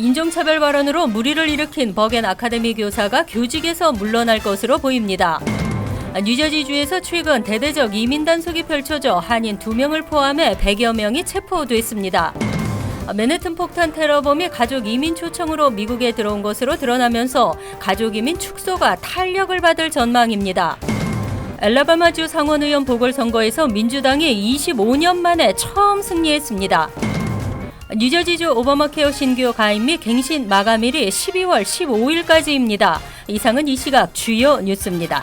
인종차별 발언으로 물의를 일으킨 버겐 아카데미 교사가 교직에서 물러날 것으로 보입니다. 뉴저지주에서 최근 대대적 이민 단속이 펼쳐져 한인 2명을 포함해 100여 명이 체포됐습니다. 맨해튼 폭탄 테러범이 가족 이민 초청으로 미국에 들어온 것으로 드러나면서 가족 이민 축소가 탄력을 받을 전망입니다. 알라바마주 상원의원 보궐선거에서 민주당이 25년 만에 처음 승리했습니다. 뉴저지주 오바마케어 신규 가입 및 갱신 마감일이 12월 15일까지입니다. 이상은 이 시각 주요 뉴스입니다.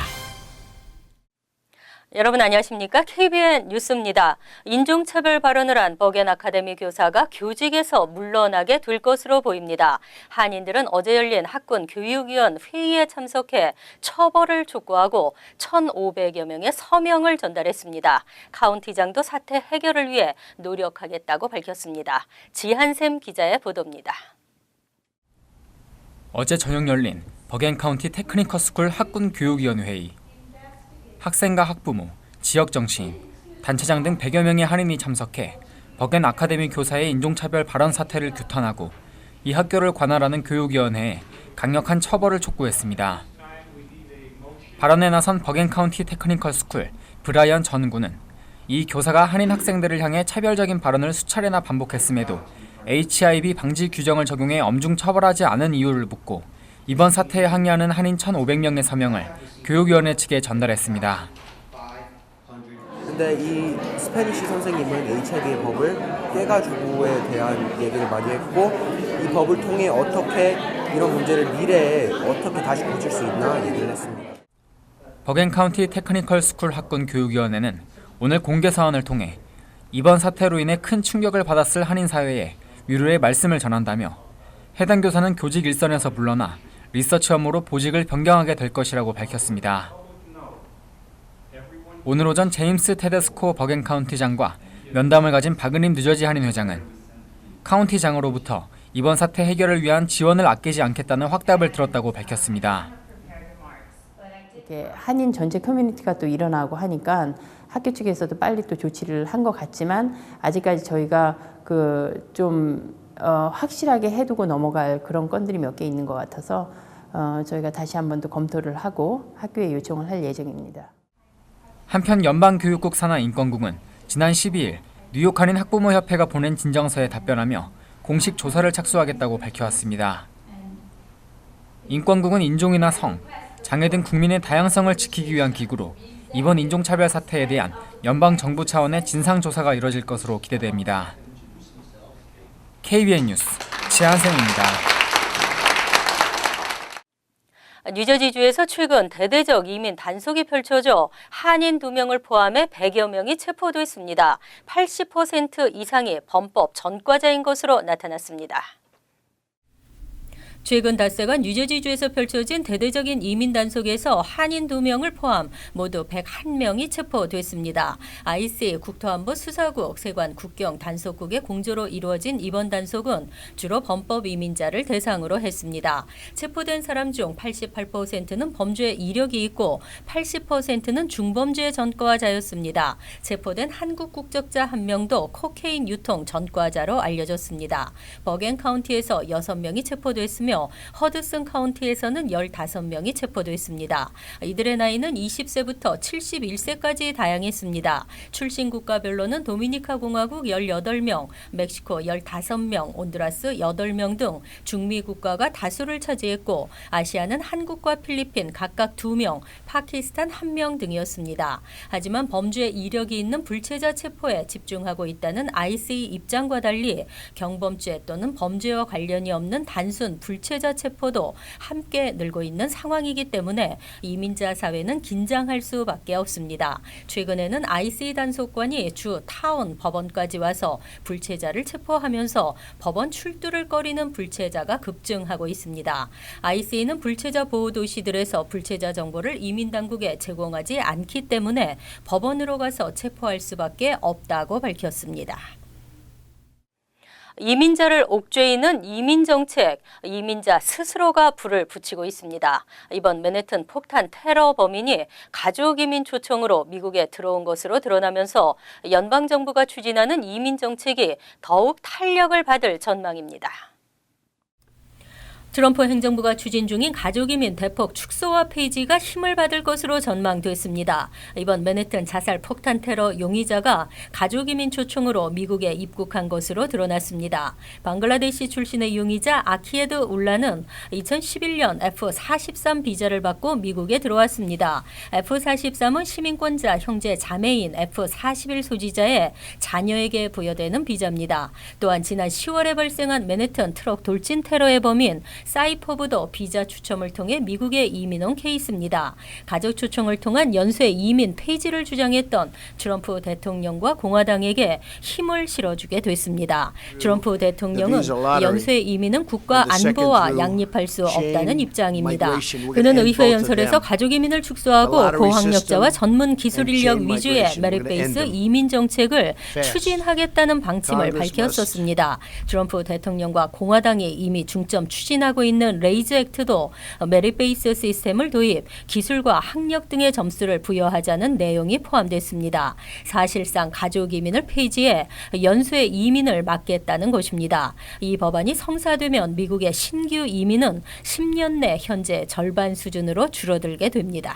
여러분 안녕하십니까? KBN 뉴스입니다. 인종차별 발언을 한 버겐 아카데미 교사가 교직에서 물러나게 될 것으로 보입니다. 한인들은 어제 열린 학군 교육위원 회의에 참석해 처벌을 촉구하고 1,500여 명의 서명을 전달했습니다. 카운티장도 사태 해결을 위해 노력하겠다고 밝혔습니다. 지한샘 기자의 보도입니다. 어제 저녁 열린 버겐 카운티 테크니컬 스쿨 학군 교육위원 회의. 학생과 학부모, 지역 정치인, 단체장 등 100여 명의 한인이 참석해 버겐 아카데미 교사의 인종차별 발언 사태를 규탄하고 이 학교를 관할하는 교육위원회에 강력한 처벌을 촉구했습니다. 발언에 나선 버겐 카운티 테크니컬 스쿨 브라이언 전 군은 이 교사가 한인 학생들을 향해 차별적인 발언을 수차례나 반복했음에도 HIV 방지 규정을 적용해 엄중 처벌하지 않은 이유를 묻고 이번 사태에 항의하는 한인 1,500명의 서명을 교육위원회 측에 전달했습니다. 근데 이 스페니쉬 선생님은 HIV 법을 깨가지고에 대한 얘기를 많이 했고 이 법을 통해 어떻게 이런 문제를 미래에 어떻게 다시 고칠 수 있나 얘기를 했습니다. 버겐 카운티 테크니컬 스쿨 학군 교육위원회는 오늘 공개 사안을 통해 이번 사태로 인해 큰 충격을 받았을 한인 사회에 위로의 말씀을 전한다며 해당 교사는 교직 일선에서 물러나 리서치 업무로 보직을 변경하게 될 것이라고 밝혔습니다. 오늘 오전 제임스 테데스코 버겐 카운티장과 면담을 가진 박은림 뉴저지 한인 회장은 카운티장으로부터 이번 사태 해결을 위한 지원을 아끼지 않겠다는 확답을 들었다고 밝혔습니다. 이렇게 한인 전체 커뮤니티가 또 일어나고 하니까 학교 측에서도 빨리 또 조치를 한 것 같지만 아직까지 저희가 확실하게 해두고 넘어갈 그런 건들이 몇 개 있는 것 같아서 저희가 다시 한 번 더 검토를 하고 학교에 요청을 할 예정입니다. 한편 연방교육국 산하 인권국은 지난 12일 뉴욕 한인 학부모협회가 보낸 진정서에 답변하며 공식 조사를 착수하겠다고 밝혀왔습니다. 인권국은 인종이나 성, 장애 등 국민의 다양성을 지키기 위한 기구로 이번 인종차별 사태에 대한 연방정부 차원의 진상조사가 이뤄질 것으로 기대됩니다. KBN 뉴스 지한샘입니다. 뉴저지주에서 최근 대대적 이민 단속이 펼쳐져 한인 2명을 포함해 100여 명이 체포됐습니다. 80% 이상이 범법 전과자인 것으로 나타났습니다. 최근 닷새간 뉴저지주에서 펼쳐진 대대적인 이민 단속에서 한인 2명을 포함 모두 101명이 체포됐습니다. IC 국토안보 수사국 세관 국경 단속국의 공조로 이루어진 이번 단속은 주로 범법 이민자를 대상으로 했습니다. 체포된 사람 중 88%는 범죄 이력이 있고 80%는 중범죄 전과자였습니다. 체포된 한국 국적자 1명도 코케인 유통 전과자로 알려졌습니다. 버겐 카운티에서 6명이 체포됐으며 허드슨 카운티에서는 15명이 체포됐습니다. 이들의 나이는 20세부터 71세까지 다양했습니다. 출신 국가별로는 도미니카 공화국 18명, 멕시코 15명, 온두라스 8명 등 중미 국가가 다수를 차지했고 아시아는 한국과 필리핀 각각 2명, 파키스탄 1명 등이었습니다. 하지만 범죄 이력이 있는 불체자 체포에 집중하고 있다는 IC 입장과 달리 경범죄 또는 범죄와 관련이 없는 단순 불체자 체포도 함께 늘고 있는 상황이기 때문에 이민자 사회는 긴장할 수밖에 없습니다. 최근에는 IC 단속관이 주 타운 법원까지 와서 불체자를 체포하면서 법원 출두를 꺼리는 불체자가 급증하고 있습니다. IC는 불체자 보호 도시들에서 불체자 정보를 이민 당국에 제공하지 않기 때문에 법원으로 가서 체포할 수밖에 없다고 밝혔습니다. 이민자를 옥죄이는 이민정책, 이민자 스스로가 불을 붙이고 있습니다. 이번 맨해튼 폭탄 테러 범인이 가족 이민 초청으로 미국에 들어온 것으로 드러나면서 연방정부가 추진하는 이민정책이 더욱 탄력을 받을 전망입니다. 트럼프 행정부가 추진 중인 가족이민 대폭 축소화 페이지가 힘을 받을 것으로 전망됐습니다. 이번 맨해튼 자살 폭탄 테러 용의자가 가족이민 초청으로 미국에 입국한 것으로 드러났습니다. 방글라데시 출신의 용의자 아키에드 울라는 2011년 F-43 비자를 받고 미국에 들어왔습니다. F-43은 시민권자 형제 자매인 F-41 소지자의 자녀에게 부여되는 비자입니다. 또한 지난 10월에 발생한 맨해튼 트럭 돌진 테러의 범인 사이퍼브도 비자 추첨을 통해 미국에 이민 온 케이스입니다. 가족 초청을 통한 연쇄 이민 폐지를 주장했던 트럼프 대통령과 공화당에게 힘을 실어주게 됐습니다. 트럼프 대통령은 연쇄 이민은 국가 안보와 양립할 수 없다는 입장입니다. 그는 의회 연설에서 가족 이민을 축소하고 고학력자와 전문 기술 인력 위주의 메릿베이스 이민 정책을 추진하겠다는 방침을 밝혔었습니다. 트럼프 대통령과 공화당이 이미 중점 추진하고 있는 레이즈 액트도 메릿베이스 시스템을 도입, 기술과 학력 등의 점수를 부여하자는 내용이 포함됐습니다. 사실상 가족 이민을 폐지해 연쇄 이민을 막겠다는 것입니다. 이 법안이 성사되면 미국의 신규 이민은 10년 내 현재 절반 수준으로 줄어들게 됩니다.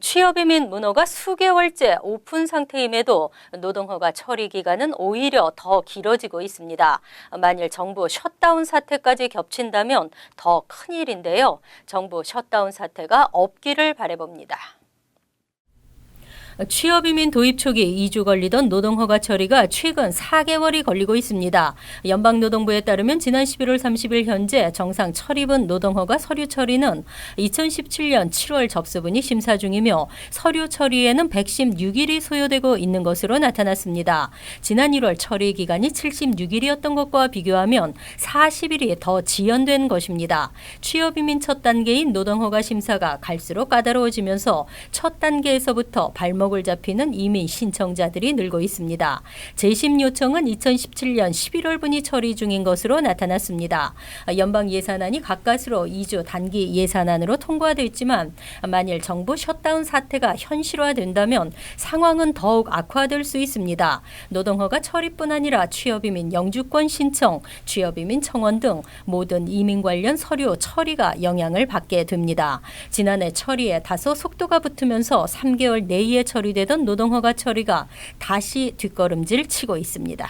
취업이민 문호가 수개월째 오픈 상태임에도 노동허가 처리 기간은 오히려 더 길어지고 있습니다. 만일 정부 셧다운 사태까지 겹친다면 더 큰일인데요. 정부 셧다운 사태가 없기를 바라봅니다. 취업이민 도입 초기 2주 걸리던 노동허가 처리가 최근 4개월이 걸리고 있습니다. 연방노동부에 따르면 지난 11월 30일 현재 정상 처리분 노동허가 서류 처리는 2017년 7월 접수분이 심사 중이며 서류 처리에는 116일이 소요되고 있는 것으로 나타났습니다. 지난 1월 처리 기간이 76일이었던 것과 비교하면 40일이 더 지연된 것입니다. 취업이민 첫 단계인 노동허가 심사가 갈수록 까다로워지면서 첫 단계에서부터 발목을 잡히는 이민 신청자들이 늘고 있습니다. 재심 요청은 2017년 11월분이 처리 중인 것으로 나타났습니다. 연방 예산안이 가까스로 2주 단기 예산안으로 통과됐지만 만일 정부 셧다운 사태가 현실화된다면 상황은 더욱 악화될 수 있습니다. 노동허가 처리뿐 아니라 취업이민 영주권 신청, 취업이민 청원 등 모든 이민 관련 서류 처리가 영향을 받게 됩니다. 지난해 처리에 다소 속도가 붙으면서 3개월 내에 처리되던 노동허가 처리가 다시 뒷걸음질 치고 있습니다.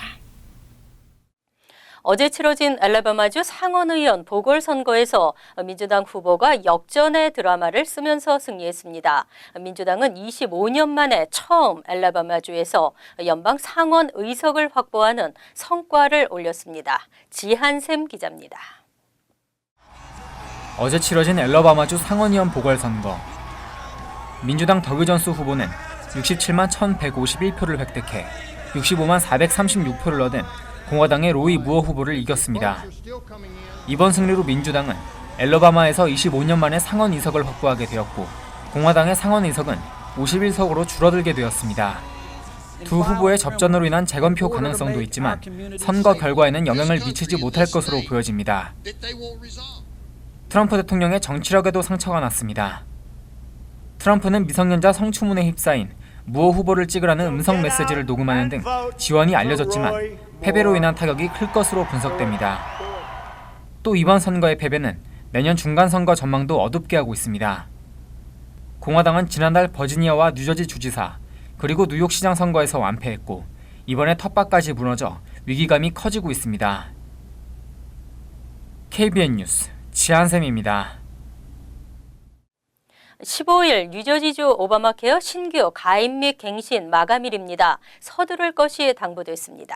어제 치러진 알라바마주 상원의원 보궐선거에서 민주당 후보가 역전의 드라마를 쓰면서 승리했습니다. 민주당은 25년 만에 처음 알라바마주에서 연방 상원 의석을 확보하는 성과를 올렸습니다. 지한샘 기자입니다. 어제 치러진 알라바마주 상원의원 보궐선거. 민주당 더그전스 후보는 67만 1,151표를 획득해 65만 436표를 얻은 공화당의 로이 무어 후보를 이겼습니다. 이번 승리로 민주당은 알라바마에서 25년 만에 상원 의석을 확보하게 되었고 공화당의 상원 의석은 51석으로 줄어들게 되었습니다. 두 후보의 접전으로 인한 재검표 가능성도 있지만 선거 결과에는 영향을 미치지 못할 것으로 보여집니다. 트럼프 대통령의 정치력에도 상처가 났습니다. 트럼프는 미성년자 성추문에 휩싸인 무어 후보를 찍으라는 음성 메시지를 녹음하는 등 지원이 알려졌지만 패배로 인한 타격이 클 것으로 분석됩니다. 또 이번 선거의 패배는 내년 중간선거 전망도 어둡게 하고 있습니다. 공화당은 지난달 버지니아와 뉴저지 주지사 그리고 뉴욕시장 선거에서 완패했고 이번에 텃밭까지 무너져 위기감이 커지고 있습니다. KBN 뉴스 지한샘입니다. 15일 뉴저지주 오바마케어 신규 가입 및 갱신 마감일입니다. 서두를 것이 당부됐습니다.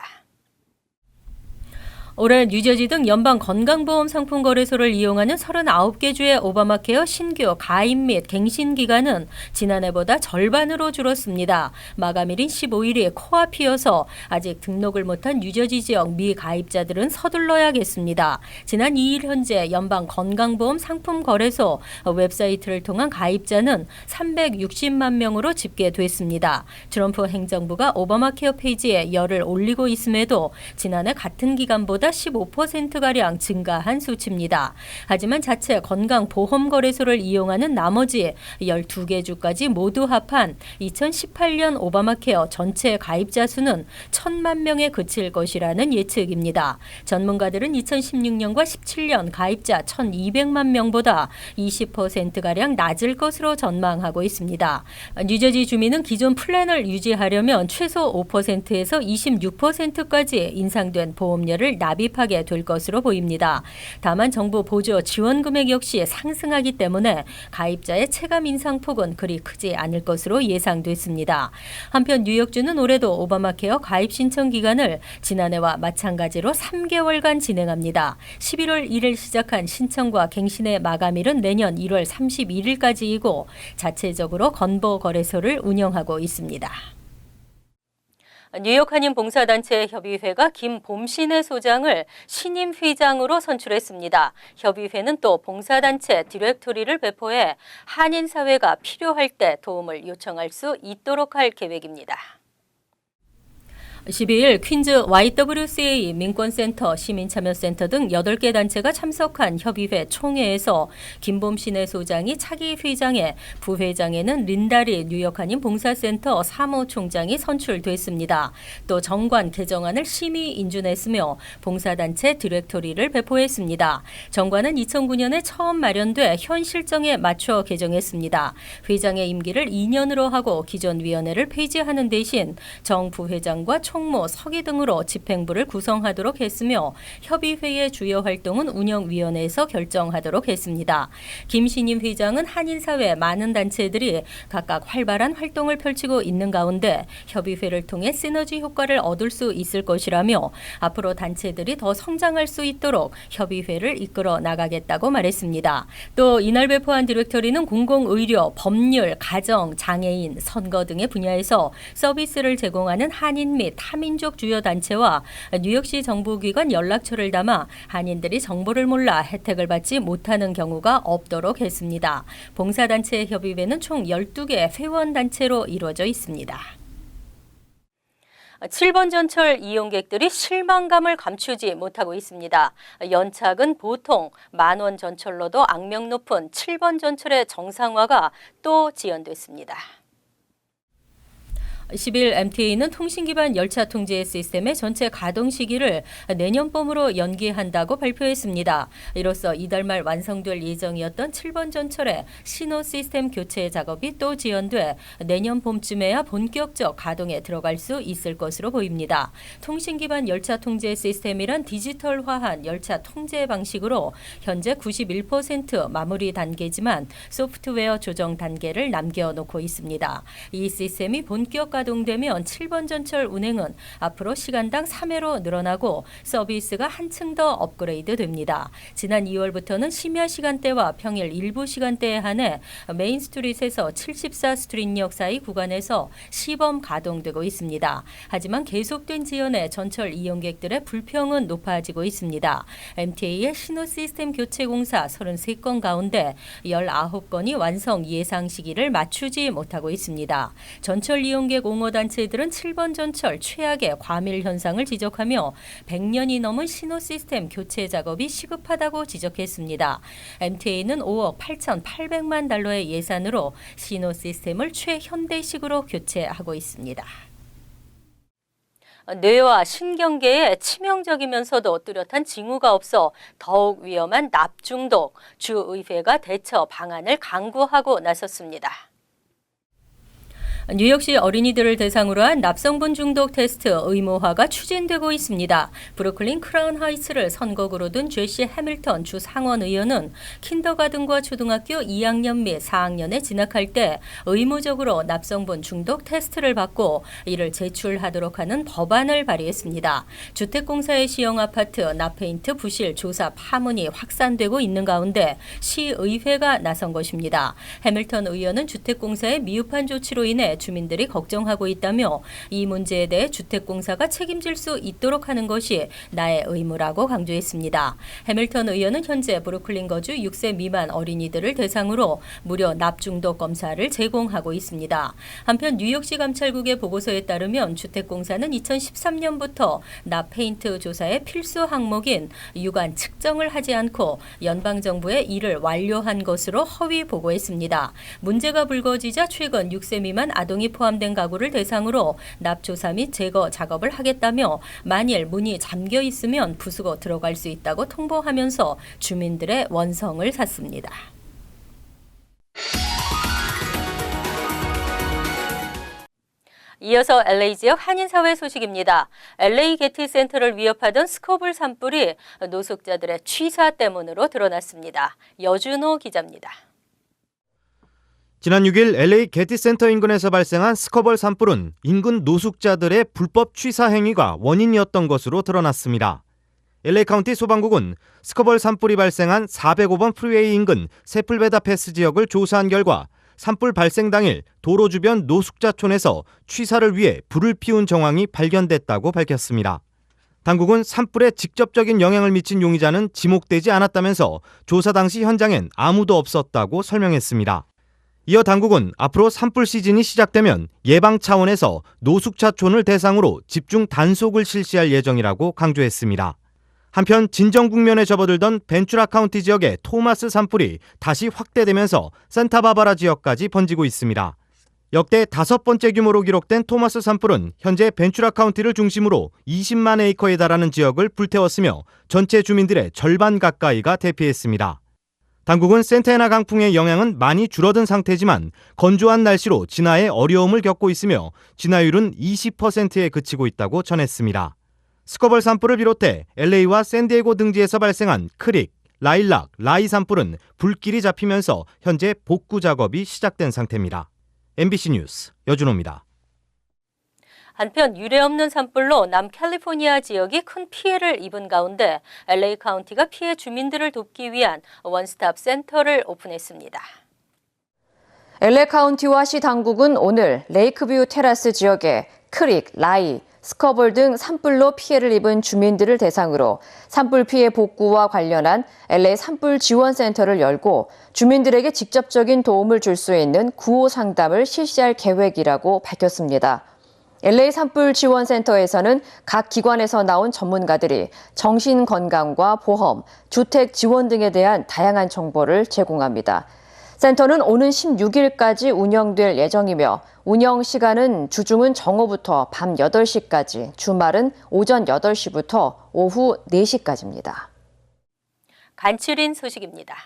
올해 뉴저지 등 연방 건강보험 상품 거래소를 이용하는 39개 주의 오바마케어 신규 가입 및 갱신 기간은 지난해보다 절반으로 줄었습니다. 마감일인 15일이 코앞이어서 아직 등록을 못한 뉴저지 지역 미가입자들은 서둘러야겠습니다. 지난 2일 현재 연방 건강보험 상품 거래소 웹사이트를 통한 가입자는 360만 명으로 집계됐습니다. 트럼프 행정부가 오바마케어 페이지에 열을 올리고 있음에도 지난해 같은 기간보다 전년보다 15%가량 증가한 수치입니다. 하지만 자체 건강보험거래소를 이용하는 나머지 12개 주까지 모두 합한 2018년 오바마케어 전체 가입자 수는 1,000만 명에 그칠 것이라는 예측입니다. 전문가들은 2016년과 17년 가입자 1,200만 명보다 20%가량 낮을 것으로 전망하고 있습니다. 뉴저지 주민은 기존 플랜을 유지하려면 최소 5%에서 26%까지 인상된 보험료를 납입하게 될 것으로 보입니다. 다만 정부 보조 지원 금액 역시 상승하기 때문에 가입자의 체감 인상폭은 그리 크지 않을 것으로 예상됐습니다. 한편 뉴욕주는 올해도 오바마케어 가입 신청 기간을 지난해와 마찬가지로 3개월간 진행합니다. 11월 1일 시작한 신청과 갱신의 마감일은 내년 1월 31일까지이고 자체적으로 건보거래소를 운영하고 있습니다. 뉴욕 한인 봉사단체 협의회가 김봄신의 소장을 신임 회장으로 선출했습니다. 협의회는 또 봉사단체 디렉토리를 배포해 한인 사회가 필요할 때 도움을 요청할 수 있도록 할 계획입니다. 12일 퀸즈 YWCA 민권센터, 시민참여센터 등 8개 단체가 참석한 협의회 총회에서 김봄신의 소장이 차기 회장에, 부회장에는 린다리 뉴욕 한인 봉사센터 사무총장이 선출됐습니다. 또 정관 개정안을 심의 인준했으며 봉사단체 디렉토리를 배포했습니다. 정관은 2009년에 처음 마련돼 현 실정에 맞춰 개정했습니다. 회장의 임기를 2년으로 하고 기존 위원회를 폐지하는 대신 정 부회장과 총무, 서기 등으로 집행부를 구성하도록 했으며 협의회의 주요 활동은 운영위원회에서 결정하도록 했습니다. 김 신임 회장은 한인사회 많은 단체들이 각각 활발한 활동을 펼치고 있는 가운데 협의회를 통해 시너지 효과를 얻을 수 있을 것이라며 앞으로 단체들이 더 성장할 수 있도록 협의회를 이끌어 나가겠다고 말했습니다. 또 이날 배포한 디렉토리는 공공의료, 법률, 가정, 장애인, 선거 등의 분야에서 서비스를 제공하는 한인 및 타민족 주요 단체와 뉴욕시 정부기관 연락처를 담아 한인들이 정보를 몰라 혜택을 받지 못하는 경우가 없도록 했습니다. 봉사단체 협의회는 총 12개 회원단체로 이루어져 있습니다. 7번 전철 이용객들이 실망감을 감추지 못하고 있습니다. 연착은 보통 10,000원 전철로도 악명 높은 7번 전철의 정상화가 또 지연됐습니다. 10일 MTA는 통신기반 열차 통제 시스템의 전체 가동 시기를 내년 봄으로 연기한다고 발표했습니다. 이로써 이달 말 완성될 예정이었던 7번 전철의 신호 시스템 교체 작업이 또 지연돼 내년 봄쯤에야 본격적 가동에 들어갈 수 있을 것으로 보입니다. 통신기반 열차 통제 시스템이란 디지털화한 열차 통제 방식으로 현재 91% 마무리 단계지만 소프트웨어 조정 단계를 남겨놓고 있습니다. 이 시스템이 본격 가동되면 7번 전철 운행은 앞으로 시간당 3회로 늘어나고 서비스가 한층 더 업그레이드 됩니다. 지난 2월부터는 심야 시간대와 평일 일부 시간대에 한해 메인 스트릿에서 74 스트릿역 사이 구간에서 시범 가동되고 있습니다. 하지만 계속된 지연에 전철 이용객들의 불평은 높아지고 있습니다. MTA의 신호 시스템 교체 공사 33건 가운데 19건이 완성 예상 시기를 맞추지 못하고 있습니다. 전철 이용객 옹호단체들은 7번 전철 최악의 과밀 현상을 지적하며 100년이 넘은 신호 시스템 교체 작업이 시급하다고 지적했습니다. MTA는 5억 8,800만 달러의 예산으로 신호 시스템을 최현대식으로 교체하고 있습니다. 뇌와 신경계에 치명적이면서도 뚜렷한 징후가 없어 더욱 위험한 납중독, 주의회가 대처 방안을 강구하고 나섰습니다. 뉴욕시 어린이들을 대상으로 한 납성분 중독 테스트 의무화가 추진되고 있습니다. 브루클린 크라운 하이츠를 선거구로 둔 제시 해밀턴 주 상원 의원은 킨더가든과 초등학교 2학년 및 4학년에 진학할 때 의무적으로 납성분 중독 테스트를 받고 이를 제출하도록 하는 법안을 발의했습니다. 주택공사의 시형 아파트 납페인트 부실 조사 파문이 확산되고 있는 가운데 시의회가 나선 것입니다. 해밀턴 의원은 주택공사의 미흡한 조치로 인해 때문에 주민들이 걱정하고 있다며 이 문제에 대해 주택공사가 책임질 수 있도록 하는 것이 나의 의무라고 강조했습니다. 해밀턴 의원은 현재 브루클린 거주 6세 미만 어린이들을 대상으로 무료 납중독 검사를 제공하고 있습니다. 한편 뉴욕시 감찰국의 보고서에 따르면 주택공사는 2013년부터 납 페인트 조사의 필수 항목인 유관 측정을 하지 않고 연방정부에 이를 완료한 것으로 허위 보고했습니다. 문제가 불거지자 최근 6세 미만 아동이 포함된 가구를 대상으로 납 조사 및 제거 작업을 하겠다며 만일 문이 잠겨 있으면 부수고 들어갈 수 있다고 통보하면서 주민들의 원성을 샀습니다. 이어서 LA 지역 한인사회 소식입니다. LA 게티 센터를 위협하던 스코블 산불이 노숙자들의 취사 때문으로 드러났습니다. 여준호 기자입니다. 지난 6일 LA 게티 센터 인근에서 발생한 스코벌 산불은 인근 노숙자들의 불법 취사 행위가 원인이었던 것으로 드러났습니다. LA 카운티 소방국은 스코벌 산불이 발생한 405번 프리웨이 인근 세플베다 패스 지역을 조사한 결과 산불 발생 당일 도로 주변 노숙자촌에서 취사를 위해 불을 피운 정황이 발견됐다고 밝혔습니다. 당국은 산불에 직접적인 영향을 미친 용의자는 지목되지 않았다면서 조사 당시 현장엔 아무도 없었다고 설명했습니다. 이어 당국은 앞으로 산불 시즌이 시작되면 예방 차원에서 노숙자촌을 대상으로 집중 단속을 실시할 예정이라고 강조했습니다. 한편 진정 국면에 접어들던 벤츄라 카운티 지역의 토마스 산불이 다시 확대되면서 산타바바라 지역까지 번지고 있습니다. 역대 5번째 규모로 기록된 토마스 산불은 현재 벤츄라 카운티를 중심으로 20만 에이커에 달하는 지역을 불태웠으며 전체 주민들의 절반 가까이가 대피했습니다. 당국은 산타애나 강풍의 영향은 많이 줄어든 상태지만 건조한 날씨로 진화에 어려움을 겪고 있으며 진화율은 20%에 그치고 있다고 전했습니다. 스코벌 산불을 비롯해 LA와 샌디에고 등지에서 발생한 크릭, 라일락, 라이 산불은 불길이 잡히면서 현재 복구 작업이 시작된 상태입니다. MBC 뉴스 여준호입니다. 한편 유례없는 산불로 남캘리포니아 지역이 큰 피해를 입은 가운데 LA 카운티가 피해 주민들을 돕기 위한 원스톱 센터를 오픈했습니다. LA 카운티와 시 당국은 오늘 레이크뷰 테라스 지역의 크릭, 라이, 스커벌 등 산불로 피해를 입은 주민들을 대상으로 산불 피해 복구와 관련한 LA 산불 지원 센터를 열고 주민들에게 직접적인 도움을 줄 수 있는 구호 상담을 실시할 계획이라고 밝혔습니다. LA 산불 지원 센터에서는 각 기관에서 나온 전문가들이 정신건강과 보험, 주택 지원 등에 대한 다양한 정보를 제공합니다. 센터는 오는 16일까지 운영될 예정이며 운영 시간은 주중은 정오부터 밤 8시까지, 주말은 오전 8시부터 오후 4시까지입니다. 간추린 소식입니다.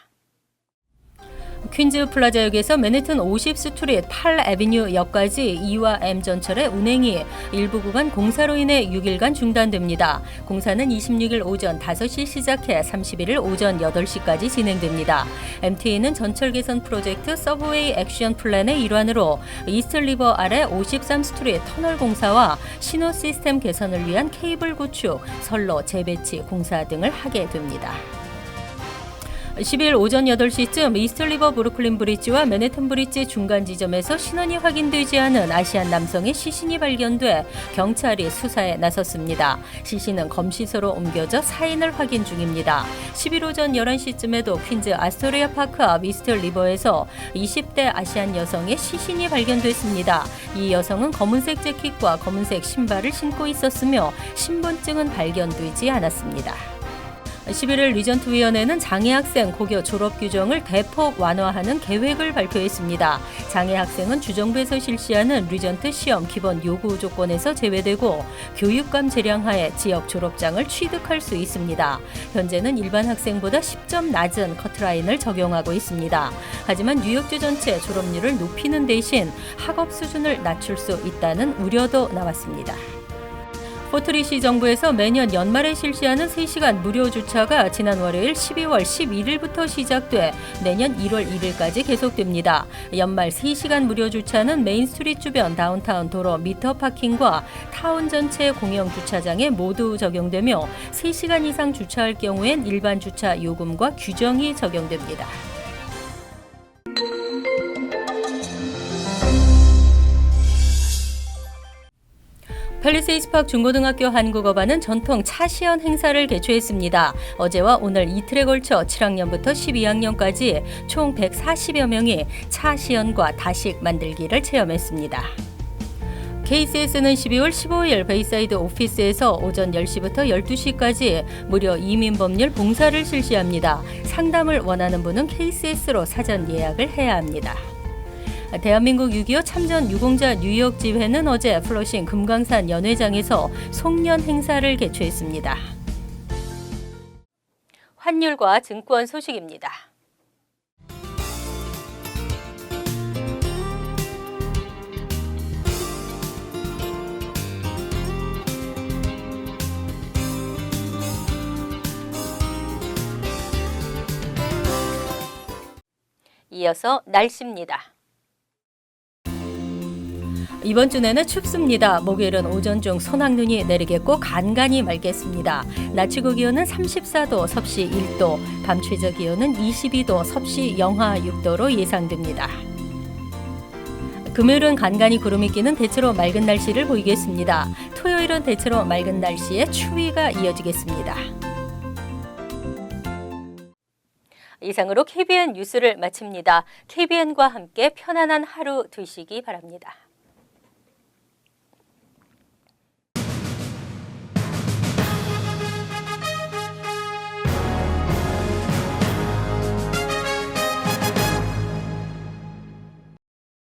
퀸즈 플라자역에서 맨해튼 50 스트리트 8 애비뉴 역까지 2와 M 전철의 운행이 일부 구간 공사로 인해 6일간 중단됩니다. 공사는 26일 오전 5시 시작해 31일 오전 8시까지 진행됩니다. MTA는 전철 개선 프로젝트 서브웨이 액션 플랜의 일환으로 이스트리버 아래 53 스트리트 터널 공사와 신호 시스템 개선을 위한 케이블 구축, 선로 재배치 공사 등을 하게 됩니다. 10일 오전 8시쯤 이스트리버 브루클린 브리지와 맨해튼 브리지 중간 지점에서 신원이 확인되지 않은 아시안 남성의 시신이 발견돼 경찰이 수사에 나섰습니다. 시신은 검시소로 옮겨져 사인을 확인 중입니다. 10일 오전 11시쯤에도 퀸즈 아스토리아 파크 앞 이스트리버에서 20대 아시안 여성의 시신이 발견됐습니다. 이 여성은 검은색 재킷과 검은색 신발을 신고 있었으며 신분증은 발견되지 않았습니다. 11일 리전트위원회는 장애 학생 고교 졸업 규정을 대폭 완화하는 계획을 발표했습니다. 장애 학생은 주정부에서 실시하는 리전트 시험 기본 요구 조건에서 제외되고 교육감 재량하에 지역 졸업장을 취득할 수 있습니다. 현재는 일반 학생보다 10점 낮은 커트라인을 적용하고 있습니다. 하지만 뉴욕주 전체 졸업률을 높이는 대신 학업 수준을 낮출 수 있다는 우려도 나왔습니다. 포트리시 정부에서 매년 연말에 실시하는 3시간 무료 주차가 지난 월요일 12월 11일부터 시작돼 내년 1월 1일까지 계속됩니다. 연말 3시간 무료 주차는 메인스트리트 주변 다운타운 도로 미터 파킹과 타운 전체 공영 주차장에 모두 적용되며 3시간 이상 주차할 경우엔 일반 주차 요금과 규정이 적용됩니다. 팰리세이스 중고등학교 한국어반은 전통 차 시연 행사를 개최했습니다. 어제와 오늘 이틀에 걸쳐 7학년부터 12학년까지 총 140여 명이 차 시연과 다식 만들기를 체험했습니다. KCS는 12월 15일 베이사이드 오피스에서 오전 10시부터 12시까지 무료 이민법률 봉사를 실시합니다. 상담을 원하는 분은 KCS로 사전 예약을 해야 합니다. 대한민국 6.25 참전 유공자 뉴욕 지회는 어제 플러싱 금강산 연회장에서 송년 행사를 개최했습니다. 환율과 증권 소식입니다. 이어서 날씨입니다. 이번 주내는 춥습니다. 목요일은 오전 중 소낙눈이 내리겠고 간간히 맑겠습니다. 낮 최고 기온은 34도, 섭씨 1도, 밤 최저 기온은 22도, 섭씨 영하 6도로 예상됩니다. 금요일은 간간히 구름이 끼는 대체로 맑은 날씨를 보이겠습니다. 토요일은 대체로 맑은 날씨에 추위가 이어지겠습니다. 이상으로 KBN 뉴스를 마칩니다. KBN과 함께 편안한 하루 되시기 바랍니다.